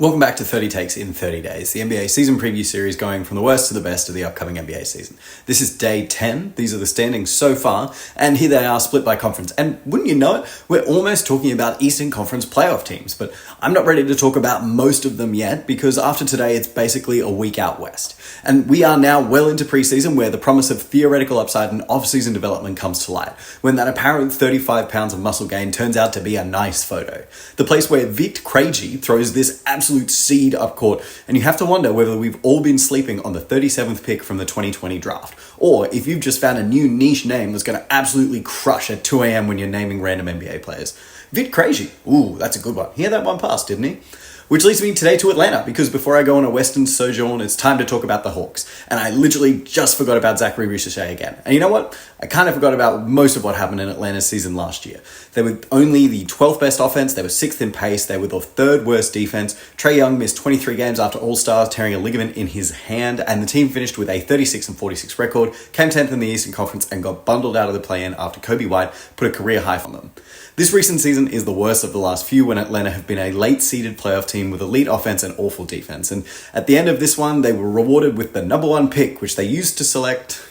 Welcome back to 30 Takes in 30 Days, the NBA season preview series going from the worst to the best of the upcoming NBA season. This is day 10. These are the standings so far, and here they are split by conference. And wouldn't you know it, we're almost talking about Eastern Conference playoff teams, but I'm not ready to talk about most of them yet because after today it's basically a week out west. And we are now well into preseason where the promise of theoretical upside and off-season development comes to light, when that apparent 35 pounds of muscle gain turns out to be a nice photo. The place where Vit Krejci throws this absolute seed up court, and you have to wonder whether we've all been sleeping on the 37th pick from the 2020 draft, or if you've just found a new niche name that's going to absolutely crush at 2 a.m. when you're naming random NBA players. Vit Krejci, ooh, that's a good one. He had that one pass, didn't he? Which leads me today to Atlanta, because before I go on a Western sojourn, it's time to talk about the Hawks. And I literally just forgot about Zachary Ricochet again. And you know what? I kind of forgot about most of what happened in Atlanta's season last year. They were only the 12th best offense, they were 6th in pace, they were the 3rd worst defense. Trae Young missed 23 games after All-Stars, tearing a ligament in his hand, and the team finished with a 36-46 record, came 10th in the Eastern Conference, and got bundled out of the play-in after Kobe White put a career high on them. This recent season is the worst of the last few, when Atlanta have been a late-seeded playoff team with elite offense and awful defense. And at the end of this one, they were rewarded with the number 1 pick, which they used to select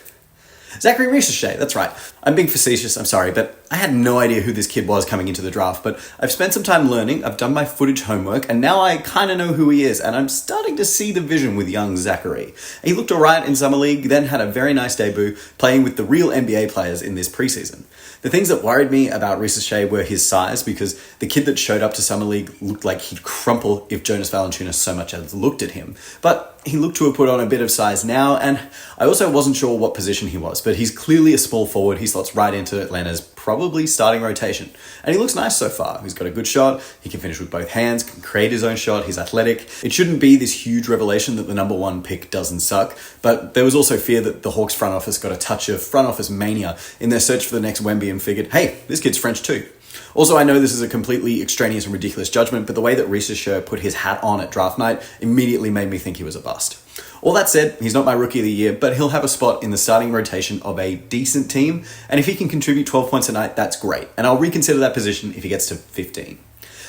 Zachary Ricochet. That's right. I'm being facetious, I'm sorry, but I had no idea who this kid was coming into the draft, but I've spent some time learning, I've done my footage homework, and now I kind of know who he is, and I'm starting to see the vision with young Zachary. He looked alright in Summer League, then had a very nice debut, playing with the real NBA players in this preseason. The things that worried me about Ricochet were his size, because the kid that showed up to Summer League looked like he'd crumple if Jonas Valanciunas so much as looked at him. But he looked to have put on a bit of size now, and I also wasn't sure what position he was, but he's clearly a small forward. He slots right into Atlanta's probably starting rotation. And he looks nice so far. He's got a good shot, he can finish with both hands, can create his own shot, he's athletic. It shouldn't be this huge revelation that the number 1 pick doesn't suck, but there was also fear that the Hawks front office got a touch of front office mania in their search for the next Wemby and figured, hey, this kid's French too. Also, I know this is a completely extraneous and ridiculous judgment, but the way that Ricochet put his hat on at draft night immediately made me think he was a bust. All that said, he's not my rookie of the year, but he'll have a spot in the starting rotation of a decent team, and if he can contribute 12 points a night, that's great, and I'll reconsider that position if he gets to 15.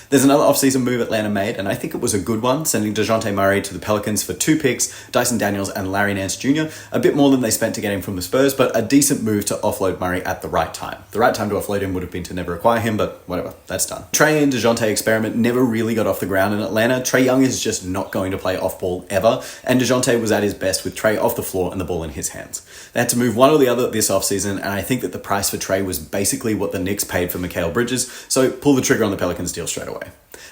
There's another offseason move Atlanta made, and I think it was a good one, sending DeJounte Murray to the Pelicans for 2 picks, Dyson Daniels and Larry Nance Jr., a bit more than they spent to get him from the Spurs, but a decent move to offload Murray at the right time. The right time to offload him would have been to never acquire him, but whatever, that's done. Trae and DeJounte experiment never really got off the ground in Atlanta. Trae Young is just not going to play off-ball ever, and DeJounte was at his best with Trae off the floor and the ball in his hands. They had to move one or the other this offseason, and I think that the price for Trae was basically what the Knicks paid for Mikal Bridges, so pull the trigger on the Pelicans deal straight away.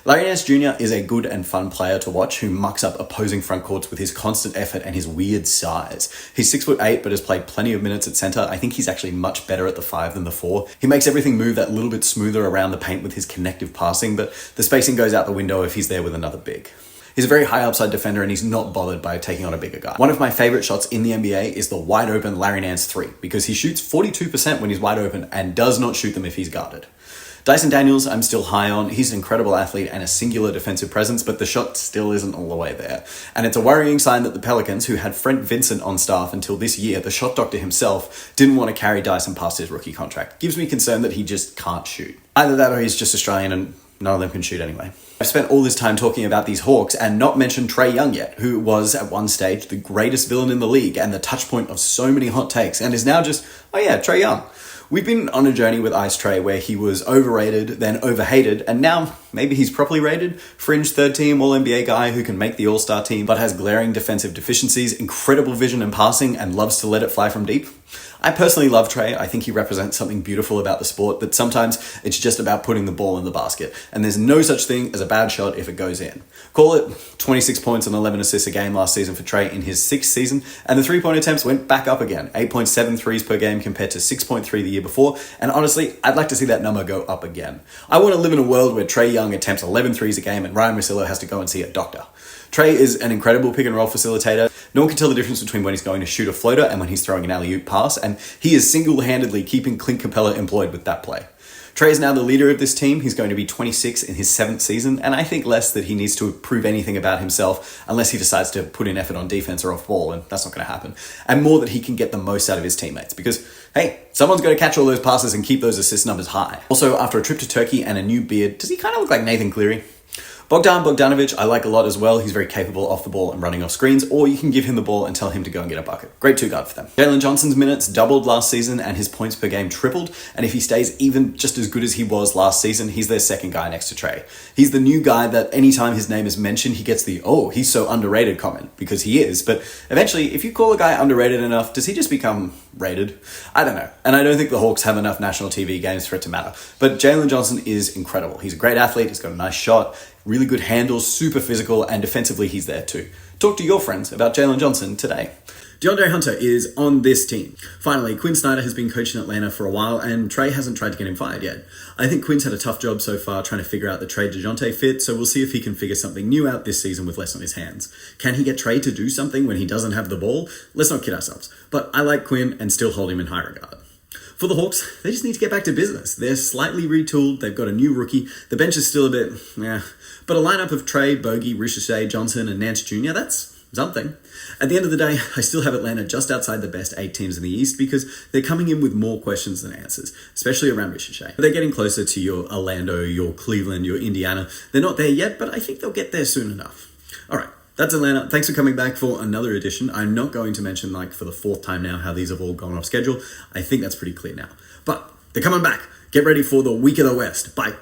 Larry Nance Jr. is a good and fun player to watch who mucks up opposing front courts with his constant effort and his weird size. He's 6'8", but has played plenty of minutes at center. I think he's actually much better at the 5 than the 4. He makes everything move that little bit smoother around the paint with his connective passing, but the spacing goes out the window if he's there with another big. He's a very high upside defender and he's not bothered by taking on a bigger guy. One of my favorite shots in the NBA is the wide open Larry Nance 3, because he shoots 42% when he's wide open and does not shoot them if he's guarded. Dyson Daniels, I'm still high on. He's an incredible athlete and a singular defensive presence, but the shot still isn't all the way there. And it's a worrying sign that the Pelicans, who had Brent Vincent on staff until this year, the shot doctor himself, didn't want to carry Dyson past his rookie contract. Gives me concern that he just can't shoot. Either that or he's just Australian and none of them can shoot anyway. I've spent all this time talking about these Hawks and not mentioned Trae Young yet, who was at one stage the greatest villain in the league and the touch point of so many hot takes, and is now just, oh yeah, Trae Young. We've been on a journey with Ice Trae where he was overrated, then overhated, and now maybe he's properly rated. Fringe 3rd team All-NBA guy who can make the All-Star team but has glaring defensive deficiencies, incredible vision and passing, and loves to let it fly from deep. I personally love Trae. I think he represents something beautiful about the sport, but sometimes it's just about putting the ball in the basket, and there's no such thing as a bad shot if it goes in. Call it 26 points and 11 assists a game last season for Trae in his 6th season, and the 3-point attempts went back up again, 8.7 threes per game compared to 6.3 the year before, and honestly, I'd like to see that number go up again. I want to live in a world where Trae Young attempts 11 threes a game and Ryan Russillo has to go and see a doctor. Trae is an incredible pick and roll facilitator. No one can tell the difference between when he's going to shoot a floater and when he's throwing an alley-oop pass, and he is single-handedly keeping Clint Capella employed with that play. Trae is now the leader of this team. He's going to be 26 in his 7th season, and I think less that he needs to prove anything about himself unless he decides to put in effort on defense or off ball, and that's not going to happen. And more that he can get the most out of his teammates, because, hey, someone's going to catch all those passes and keep those assist numbers high. Also, after a trip to Turkey and a new beard, does he kind of look like Nathan Cleary? Bogdan Bogdanovic, I like a lot as well. He's very capable off the ball and running off screens, or you can give him the ball and tell him to go and get a bucket. Great two-guard for them. Jalen Johnson's minutes doubled last season and his points per game tripled, and if he stays even just as good as he was last season, he's their second guy next to Trey. He's the new guy that anytime his name is mentioned, he gets the, oh, he's so underrated comment, because he is, but eventually, if you call a guy underrated enough, does he just become rated? I don't know. And I don't think the Hawks have enough national TV games for it to matter. But Jalen Johnson is incredible. He's a great athlete, he's got a nice shot, really good handles, super physical, and defensively he's there too. Talk to your friends about Jalen Johnson today. DeAndre Hunter is on this team. Finally, Quinn Snyder has been coaching Atlanta for a while, and Trey hasn't tried to get him fired yet. I think Quinn's had a tough job so far trying to figure out the Trey DeJounte fit, so we'll see if he can figure something new out this season with less on his hands. Can he get Trey to do something when he doesn't have the ball? Let's not kid ourselves. But I like Quinn and still hold him in high regard. For the Hawks, they just need to get back to business. They're slightly retooled, they've got a new rookie, the bench is still a bit, but a lineup of Trey, Bogey, Ricochet, Johnson, and Nance Jr., that's something. At the end of the day, I still have Atlanta just outside the best 8 teams in the East because they're coming in with more questions than answers, especially around Ricochet. They're getting closer to your Orlando, your Cleveland, your Indiana. They're not there yet, but I think they'll get there soon enough. All right. That's Atlanta. Thanks for coming back for another edition. I'm not going to mention, for the 4th time now, how these have all gone off schedule. I think that's pretty clear now. But they're coming back. Get ready for the Week of the West. Bye.